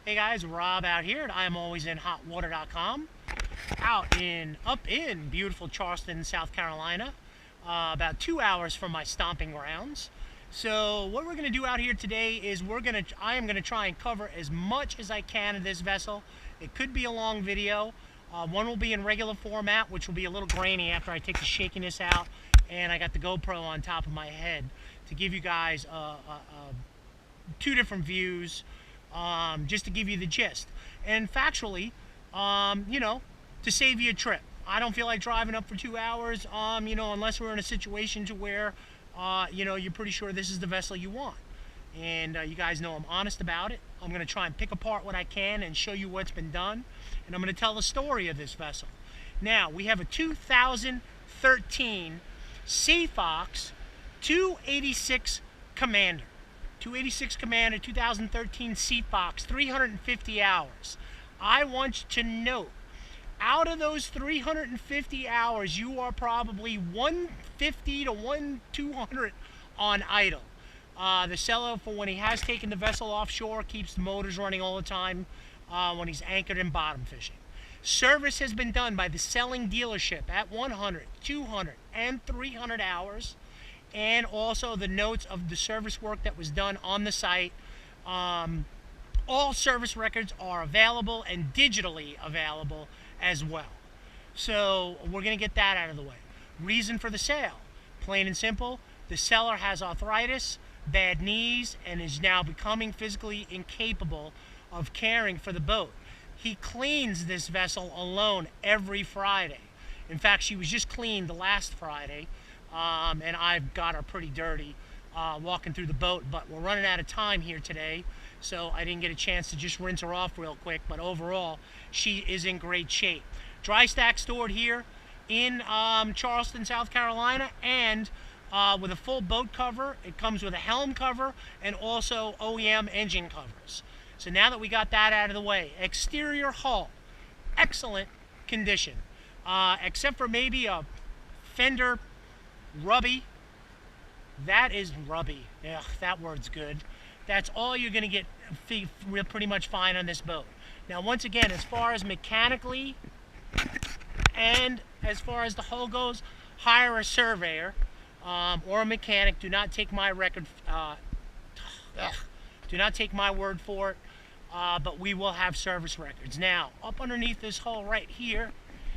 Hey guys, Rob out here at ImAlwaysInHotWater.com, up in beautiful Charleston, South Carolina, about 2 hours from my stomping grounds. So what we're going to do out here today is I am going to try and cover as much as I can of this vessel. It could be a long video. One will be in regular format, which will be a little grainy after I take the shakiness out, and I got the GoPro on top of my head to give you guys two different views, just to give you the gist. And factually, to save you a trip. I don't feel like driving up for 2 hours, unless we're in a situation to where, you're pretty sure this is the vessel you want. And you guys know I'm honest about it. I'm going to try and pick apart what I can and show you what's been done. And I'm going to tell the story of this vessel. Now, we have a 2013 Sea Fox 286 Commander. 286 Commander, 2013 Sea Fox, 350 hours. I want you to note, out of those 350 hours, you are probably 150 to 200 on idle. The seller, for when he has taken the vessel offshore, keeps the motors running all the time when he's anchored and bottom fishing. Service has been done by the selling dealership at 100, 200, and 300 hours. And also the notes of the service work that was done on the site. All service records are available and digitally available as well. So we're going to get that out of the way. Reason for the sale, plain and simple, the seller has arthritis, bad knees, and is now becoming physically incapable of caring for the boat. He cleans this vessel alone every Friday. In fact, she was just cleaned the last Friday. And I've got her pretty dirty walking through the boat, but we're running out of time here today, so I didn't get a chance to just rinse her off real quick. But overall, she is in great shape. Dry stack stored here in Charleston, South Carolina, and with a full boat cover. It comes with a helm cover and also OEM engine covers. So now that we got that out of the way, exterior hull, excellent condition, except for maybe a fender rubby. That is rubby. Ugh, that word's good. That's all you're going to get pretty much fine on this boat. Now, once again, as far as mechanically and as far as the hull goes, hire a surveyor or a mechanic. Do not take my record. Do not take my word for it. But we will have service records. Now, up underneath this hull right here,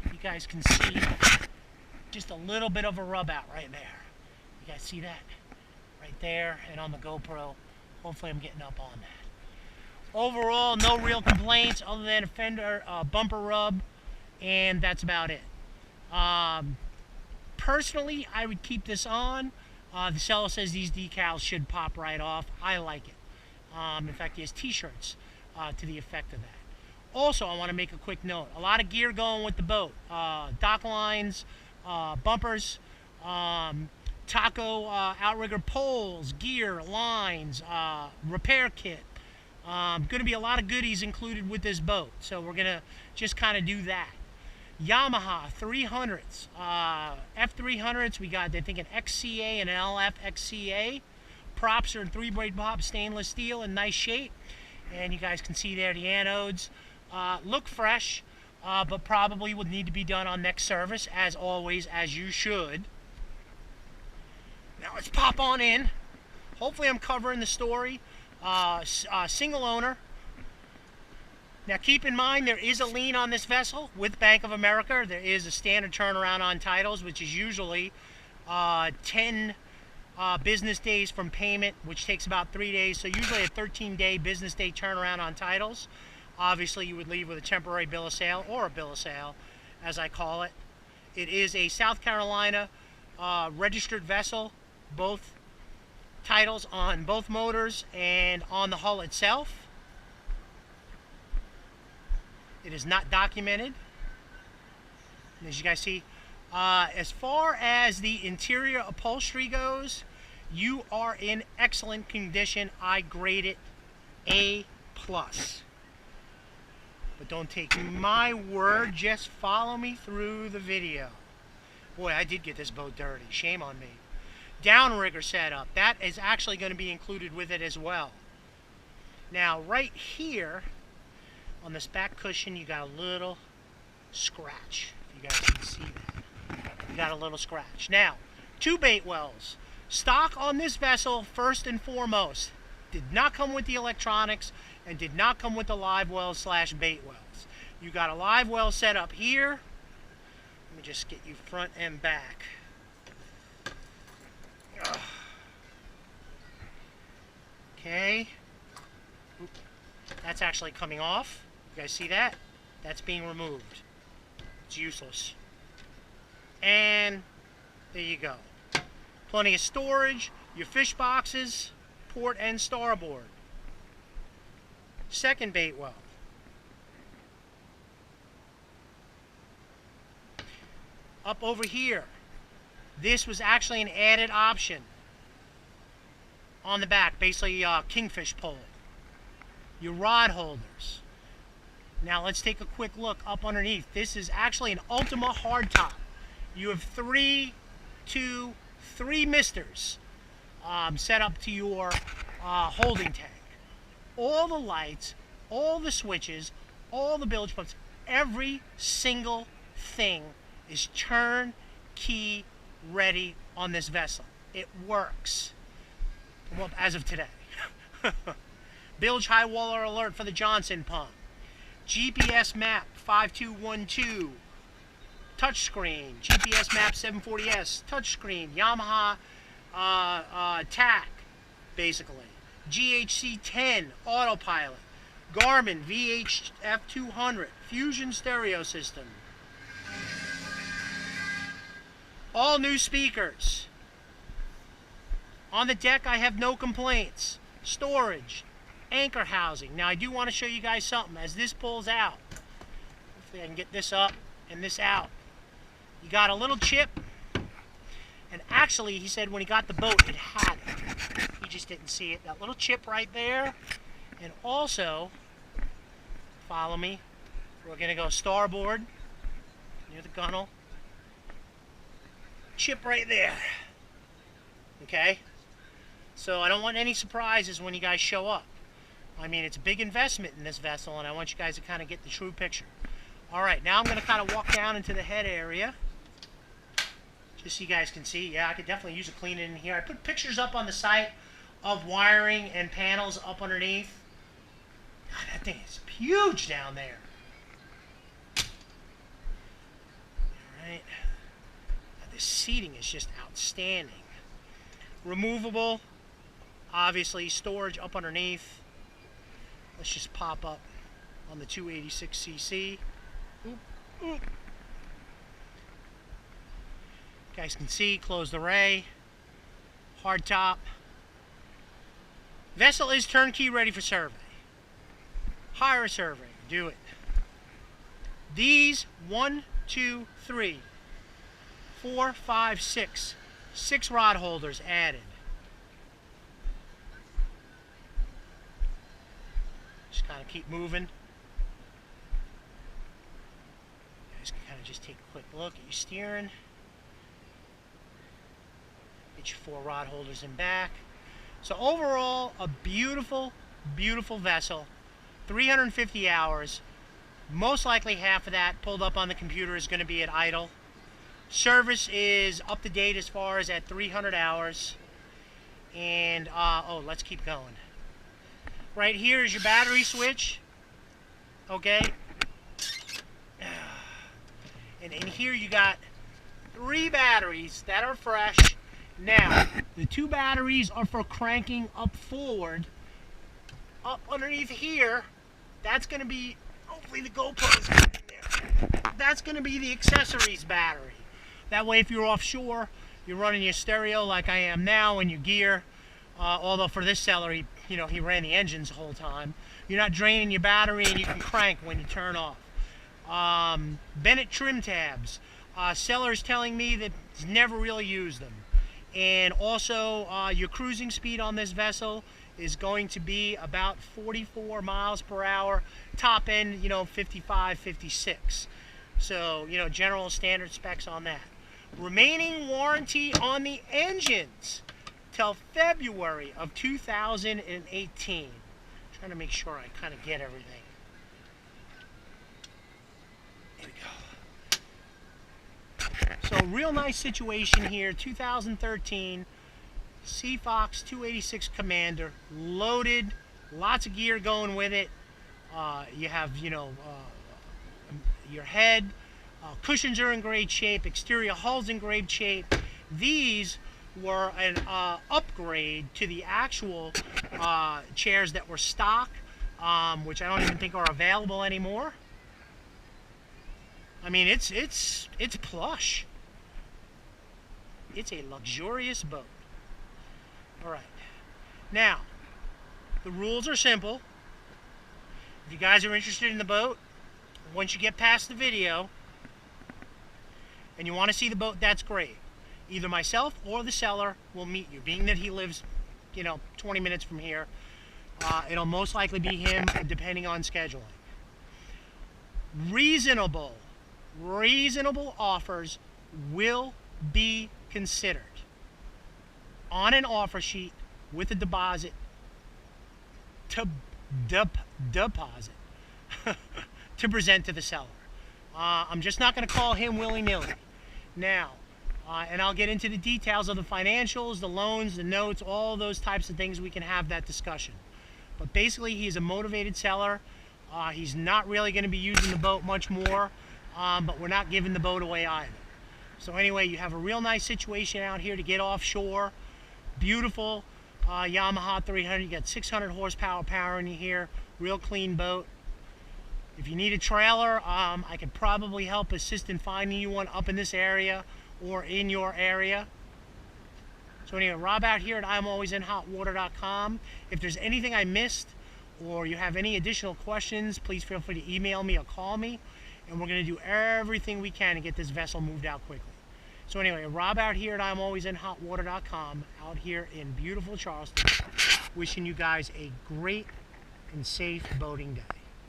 you guys can see just a little bit of a rub out right there. You guys see that? Right there, and on the GoPro. Hopefully I'm getting up on that. Overall, no real complaints other than a fender bumper rub, and that's about it. Personally, I would keep this on. The seller says these decals should pop right off. I like it. In fact, he has t-shirts to the effect of that. Also, I want to make a quick note. A lot of gear going with the boat. Dock lines, bumpers, taco outrigger poles, gear, lines, repair kit. Going to be a lot of goodies included with this boat, so we're going to just kind of do that. Yamaha 300s, F300s, we got, I think, an XCA and an LF XCA. Props are in 3-braid bob stainless steel in nice shape, and you guys can see there the anodes. Look fresh. But probably would need to be done on next service, as always, as you should. Now let's pop on in. Hopefully I'm covering the story. Single owner. Now keep in mind there is a lien on this vessel with Bank of America. There is a standard turnaround on titles, which is usually 10 business days from payment, which takes about 3 days. So usually a 13-day business day turnaround on titles. Obviously, you would leave with a temporary bill of sale, or a bill of sale, as I call it. It is a South Carolina registered vessel, both titles on both motors and on the hull itself. It is not documented. And as you guys see, as far as the interior upholstery goes, you are in excellent condition. I grade it A+. But don't take my word, just follow me through the video. Boy, I did get this boat dirty. Shame on me. Downrigger setup. That is actually going to be included with it as well. Now, right here, On this back cushion, you got a little scratch. If you guys can see that. You got a little scratch. Now, 2 bait wells. Stock on this vessel, first and foremost, did not come with the electronics and did not come with the live wells / bait wells. You got a live well set up here. Let me just get you front and back. Okay. Oop. That's actually coming off. You guys see that? That's being removed. It's useless. And there you go. Plenty of storage, your fish boxes, port and starboard. Second bait well. Up over here. This was actually an added option on the back, basically a kingfish pole. Your rod holders. Now let's take a quick look up underneath. This is actually an Ultima hardtop. You have three misters set up to your holding tank. All the lights, all the switches, all the bilge pumps, every single thing is turnkey ready on this vessel. It works. Well, as of today. Bilge high water alert for the Johnson pump. GPS map 5212. Touchscreen. GPS map 740S. Touchscreen. Yamaha TAC, basically. GHC 10 autopilot. Garmin VHF 200 Fusion stereo system. All new speakers. On the deck, I have no complaints. Storage, anchor housing. Now, I do want to show you guys something. As this pulls out, hopefully I can get this up and this out. You got a little chip, and actually, he said when he got the boat, it had it. He just didn't see it. That little chip right there, and also, follow me. We're going to go starboard near the gunnel. Chip right there. Okay? So I don't want any surprises when you guys show up. I mean, it's a big investment in this vessel, and I want you guys to kind of get the true picture. Alright, now I'm going to kind of walk down into the head area, just so you guys can see. Yeah, I could definitely use a clean in here. I put pictures up on the site of wiring and panels up underneath. God, that thing is huge down there. Alright. This seating is just outstanding. Removable, obviously, storage up underneath. Let's just pop up on the 286cc. Oop, oop. You guys can see, close the ray. Hard top. Vessel is turnkey ready for survey. Hire a survey. Do it. These 1, 2, 3, 4, 5, 6. 6 rod holders added. Just kind of keep moving. You guys can kind of just take a quick look at your steering. Get your 4 rod holders in back. So overall, a beautiful, beautiful vessel. 350 hours. Most likely half of that pulled up on the computer is going to be at idle. Service is up to date as far as at 300 hours. And, oh, let's keep going. Right here is your battery switch. Okay. And in here you got 3 batteries that are fresh. Now, the 2 batteries are for cranking up forward. Up underneath here, that's going to be, hopefully the GoPro's in there. That's going to be the accessories battery. That way, if you're offshore, you're running your stereo like I am now and your gear. Although for this seller, he ran the engines the whole time. You're not draining your battery, and you can crank when you turn off. Bennett trim tabs. Seller's telling me that he's never really used them. And also, your cruising speed on this vessel is going to be about 44 miles per hour. Top end, 55, 56. So, general standard specs on that. Remaining warranty on the engines till February of 2018. Trying to make sure I kind of get everything. real nice situation here. 2013 Sea Fox 286 Commander, loaded, lots of gear going with it. You have, your head, cushions are in great shape, exterior hull's in great shape. These were an upgrade to the actual chairs that were stock, which I don't even think are available anymore. I mean, it's plush. It's a luxurious boat. All right. Now, the rules are simple. If you guys are interested in the boat, once you get past the video and you want to see the boat, that's great. Either myself or the seller will meet you. Being that he lives, 20 minutes from here, it'll most likely be him, depending on scheduling. Reasonable offers will be considered on an offer sheet with a deposit to deposit to present to the seller. I'm just not going to call him willy-nilly. Now, and I'll get into the details of the financials, the loans, the notes, all those types of things. We can have that discussion. But basically, he's a motivated seller. He's not really going to be using the boat much more, but we're not giving the boat away either. So anyway, you have a real nice situation out here to get offshore. Beautiful Yamaha 300. You got 600 horsepower power in here. Real clean boat. If you need a trailer, I could probably help assist in finding you one up in this area or in your area. So anyway, Rob out here at ImAlwaysInHotWater.com. If there's anything I missed or you have any additional questions, please feel free to email me or call me. And we're going to do everything we can to get this vessel moved out quickly. So anyway, Rob out here at ImAlwaysInHotWater.com, out here in beautiful Charleston, wishing you guys a great and safe boating day.